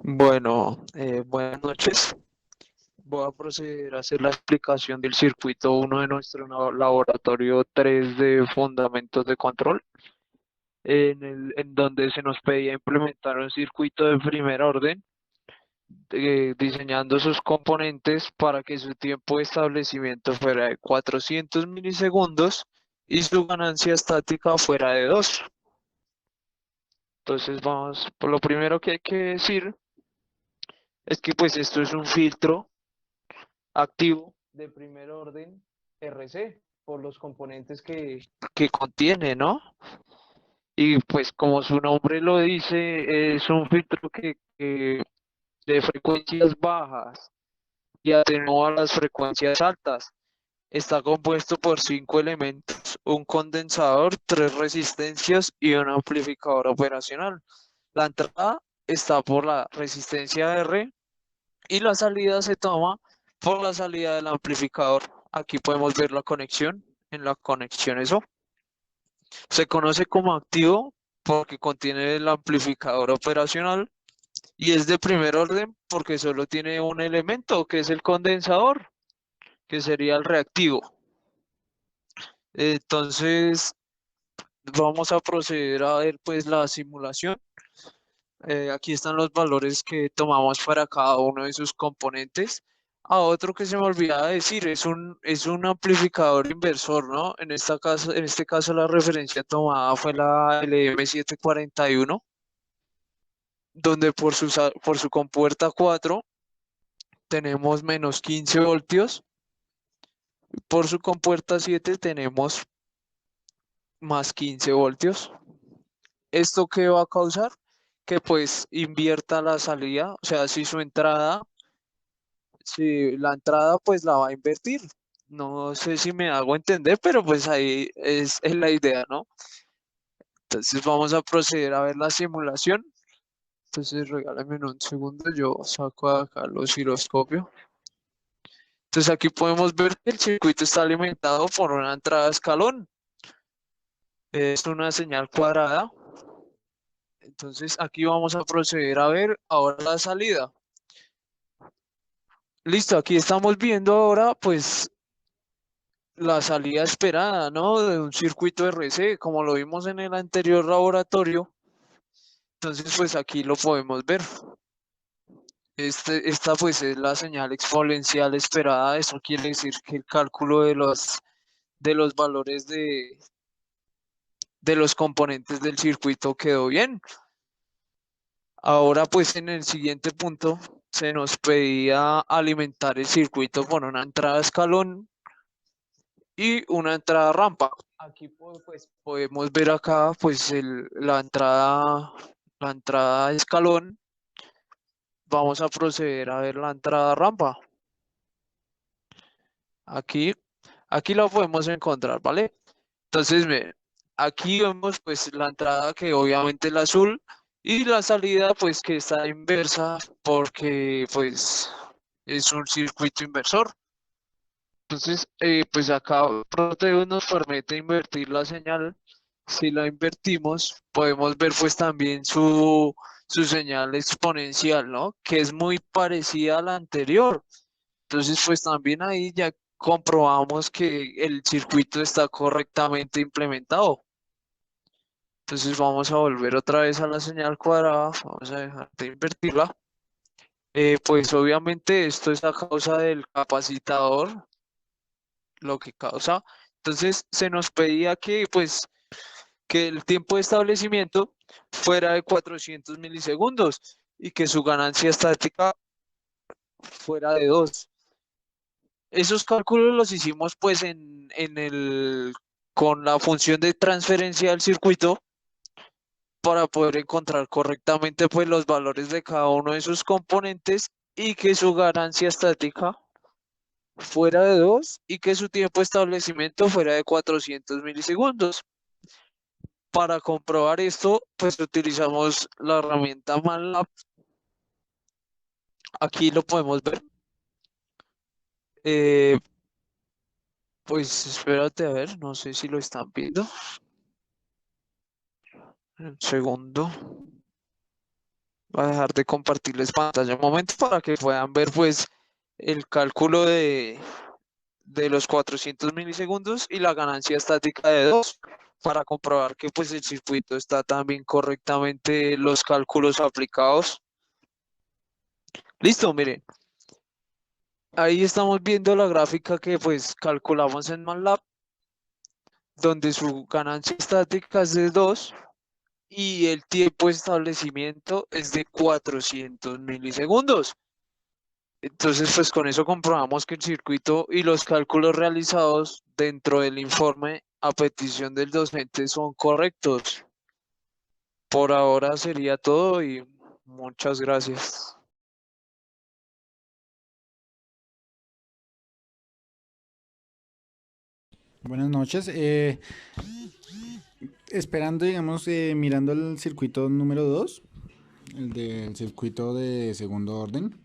Buenas noches. Voy a proceder a hacer la explicación del circuito uno de nuestro laboratorio 3 de fundamentos de control, en donde se nos pedía implementar un circuito de primer orden, diseñando sus componentes para que su tiempo de establecimiento fuera de 400 milisegundos y su ganancia estática fuera de 2. Entonces vamos, por lo primero que hay que decir es que pues esto es un filtro activo de primer orden RC por los componentes que contiene, ¿no? Y pues como su nombre lo dice, es un filtro que de frecuencias bajas y atenúa las frecuencias altas. Está compuesto por 5 elementos, un condensador, 3 resistencias y un amplificador operacional. La entrada está por la resistencia R y la salida se toma por la salida del amplificador. Aquí podemos ver la conexión. En la conexión eso se conoce como activo porque contiene el amplificador operacional y es de primer orden porque solo tiene un elemento que es el condensador, que sería el reactivo. Entonces vamos a proceder a ver pues la simulación. Aquí están los valores que tomamos para cada uno de sus componentes. Otro que se me olvidaba decir, es un amplificador inversor, ¿no? En este caso la referencia tomada fue la LM741, donde por su compuerta 4 tenemos menos 15 voltios, por su compuerta 7 tenemos más 15 voltios. ¿Esto qué va a causar? Que pues invierta la salida, o sea, si la entrada pues la va a invertir. No sé si me hago entender, pero pues ahí es la idea, ¿no? Entonces vamos a proceder a ver la simulación. Entonces regálame un segundo, yo saco acá el osciloscopio. Entonces aquí podemos ver que el circuito está alimentado por una entrada escalón. Es una señal cuadrada. Entonces aquí vamos a proceder a ver ahora la salida. Listo, aquí estamos viendo ahora pues la salida esperada, ¿no? De un circuito RC, como lo vimos en el anterior laboratorio. Entonces, pues aquí lo podemos ver. Esta pues es la señal exponencial esperada. Eso quiere decir que el cálculo de los valores de los componentes del circuito quedó bien. Ahora pues en el siguiente punto se nos pedía alimentar el circuito por una entrada escalón y una entrada rampa. Aquí pues podemos ver acá pues la entrada escalón. Vamos a proceder a ver la entrada rampa. Aquí, aquí la podemos encontrar, ¿vale? Entonces, aquí vemos pues la entrada que obviamente es la azul y la salida pues que está inversa porque pues es un circuito inversor. Entonces, pues acá Proteus nos permite invertir la señal. Si la invertimos, podemos ver pues también su señal exponencial, ¿no? Que es muy parecida a la anterior. Entonces, pues también ahí ya comprobamos que el circuito está correctamente implementado. Entonces vamos a volver otra vez a la señal cuadrada, vamos a dejar de invertirla. Pues obviamente esto es a causa del capacitor, lo que causa. Entonces se nos pedía que pues que el tiempo de establecimiento fuera de 400 milisegundos y que su ganancia estática fuera de 2. Esos cálculos los hicimos pues con la función de transferencia del circuito para poder encontrar correctamente pues los valores de cada uno de sus componentes y que su ganancia estática fuera de 2 y que su tiempo de establecimiento fuera de 400 milisegundos. Para comprobar esto, pues utilizamos la herramienta MATLAB. Aquí lo podemos ver. Eh, pues espérate a ver, no sé si lo están viendo. Un segundo. Voy a dejar de compartirles pantalla un momento para que puedan ver pues el cálculo de los 400 milisegundos y la ganancia estática de 2 para comprobar que pues el circuito está también correctamente los cálculos aplicados. Listo, miren, ahí estamos viendo la gráfica que pues calculamos en MATLAB, donde su ganancia estática es de 2 y el tiempo de establecimiento es de 400 milisegundos. Entonces, pues con eso comprobamos que el circuito y los cálculos realizados dentro del informe a petición del docente son correctos. Por ahora sería todo y muchas gracias. Buenas noches. Esperando, digamos, mirando el circuito número 2, el del circuito de segundo orden,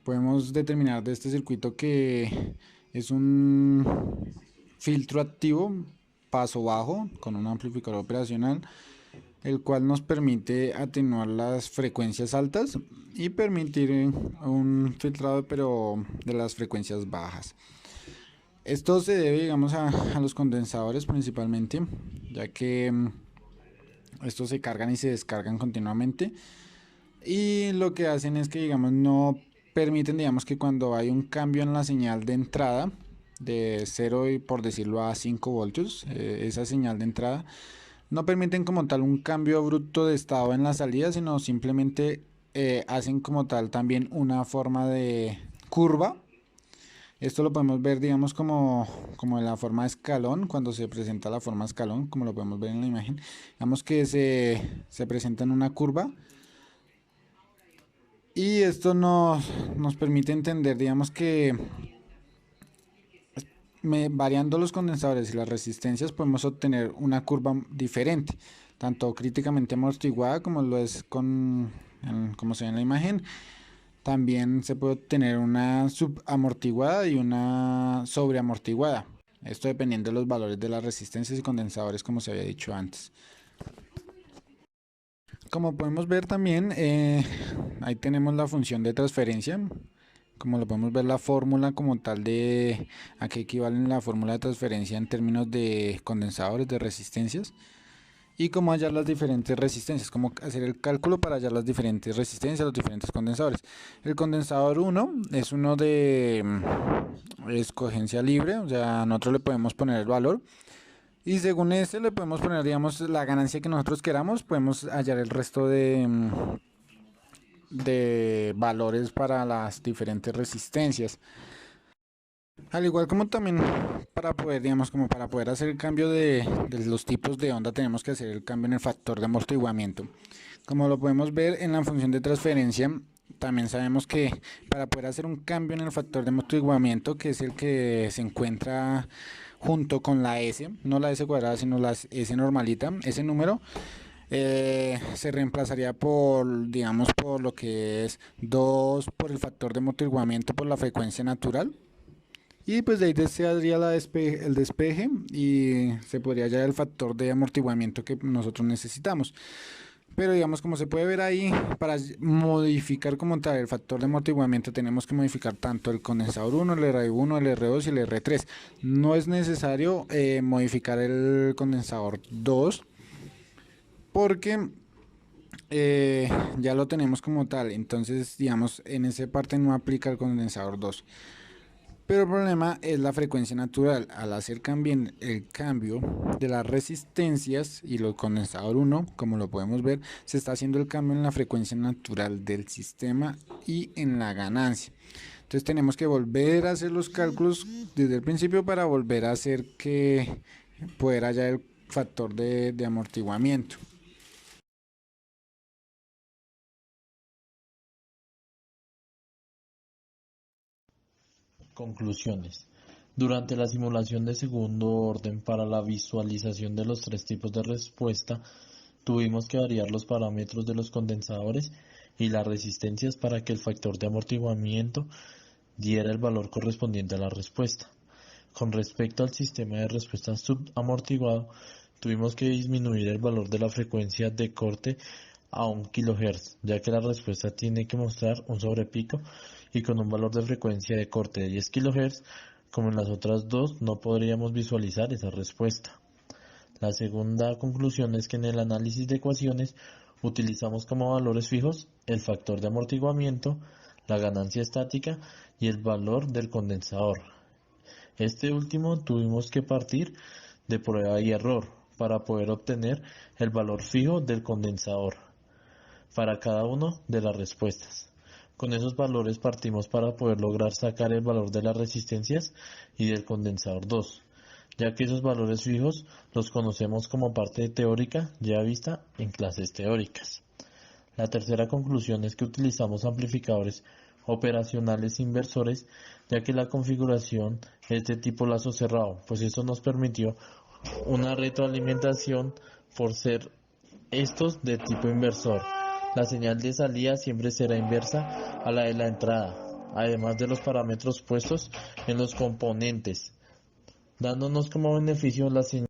podemos determinar de este circuito que es un filtro activo paso bajo con un amplificador operacional, el cual nos permite atenuar las frecuencias altas y permitir un filtrado pero de las frecuencias bajas. Esto se debe, digamos, a los condensadores principalmente, ya que estos se cargan y se descargan continuamente. Y lo que hacen es que, digamos, no permiten, digamos, que cuando hay un cambio en la señal de entrada, de 0 y por decirlo a 5 voltios, esa señal de entrada, no permiten como tal un cambio abrupto de estado en la salida, sino simplemente hacen como tal también una forma de curva. Esto lo podemos ver, digamos, como en la forma de escalón, cuando se presenta la forma de escalón, como lo podemos ver en la imagen. Digamos que se presenta en una curva y esto nos permite entender, digamos que variando los condensadores y las resistencias podemos obtener una curva diferente, tanto críticamente amortiguada como lo es como se ve en la imagen. También se puede obtener una subamortiguada y una sobreamortiguada. Esto dependiendo de los valores de las resistencias y condensadores, como se había dicho antes. Como podemos ver también, ahí tenemos la función de transferencia. Como lo podemos ver, la fórmula como tal de a qué equivale la fórmula de transferencia en términos de condensadores, de resistencias. Y cómo hallar las diferentes resistencias, cómo hacer el cálculo para hallar las diferentes resistencias, los diferentes condensadores. El condensador 1 es uno de escogencia libre, o sea, nosotros le podemos poner el valor y según ese le podemos poner, digamos, la ganancia que nosotros queramos, podemos hallar el resto de valores para las diferentes resistencias. Al igual como también para poder, digamos, como para poder hacer el cambio de los tipos de onda, tenemos que hacer el cambio en el factor de amortiguamiento. Como lo podemos ver en la función de transferencia, también sabemos que para poder hacer un cambio en el factor de amortiguamiento, que es el que se encuentra junto con la S, no la S cuadrada, sino la S normalita, ese número se reemplazaría por, digamos, por lo que es 2 por el factor de amortiguamiento por la frecuencia natural. Y pues de ahí se haría el despeje y se podría hallar el factor de amortiguamiento que nosotros necesitamos. Pero digamos, como se puede ver ahí, para modificar como tal el factor de amortiguamiento tenemos que modificar tanto el condensador 1, el R1, el R2 y el R3. No es necesario modificar el condensador 2 porque ya lo tenemos como tal. Entonces, digamos, en esa parte no aplica el condensador 2. Pero el problema es la frecuencia natural. Al hacer el cambio de las resistencias y el condensador 1, como lo podemos ver, se está haciendo el cambio en la frecuencia natural del sistema y en la ganancia. Entonces tenemos que volver a hacer los cálculos desde el principio para volver a hacer que poder hallar el factor de amortiguamiento. Conclusiones. Durante la simulación de segundo orden para la visualización de los tres tipos de respuesta, tuvimos que variar los parámetros de los condensadores y las resistencias para que el factor de amortiguamiento diera el valor correspondiente a la respuesta. Con respecto al sistema de respuesta subamortiguado, tuvimos que disminuir el valor de la frecuencia de corte a 1 kHz, ya que la respuesta tiene que mostrar un sobrepico y con un valor de frecuencia de corte de 10 kHz, como en las otras dos, no podríamos visualizar esa respuesta. La segunda conclusión es que en el análisis de ecuaciones utilizamos como valores fijos el factor de amortiguamiento, la ganancia estática y el valor del condensador. Este último tuvimos que partir de prueba y error para poder obtener el valor fijo del condensador para cada una de las respuestas. Con esos valores partimos para poder lograr sacar el valor de las resistencias y del condensador 2, ya que esos valores fijos los conocemos como parte teórica ya vista en clases teóricas. La tercera conclusión es que utilizamos amplificadores operacionales inversores, ya que la configuración es de tipo lazo cerrado, pues eso nos permitió una retroalimentación por ser estos de tipo inversor. La señal de salida siempre será inversa a la de la entrada, además de los parámetros puestos en los componentes, dándonos como beneficio la señal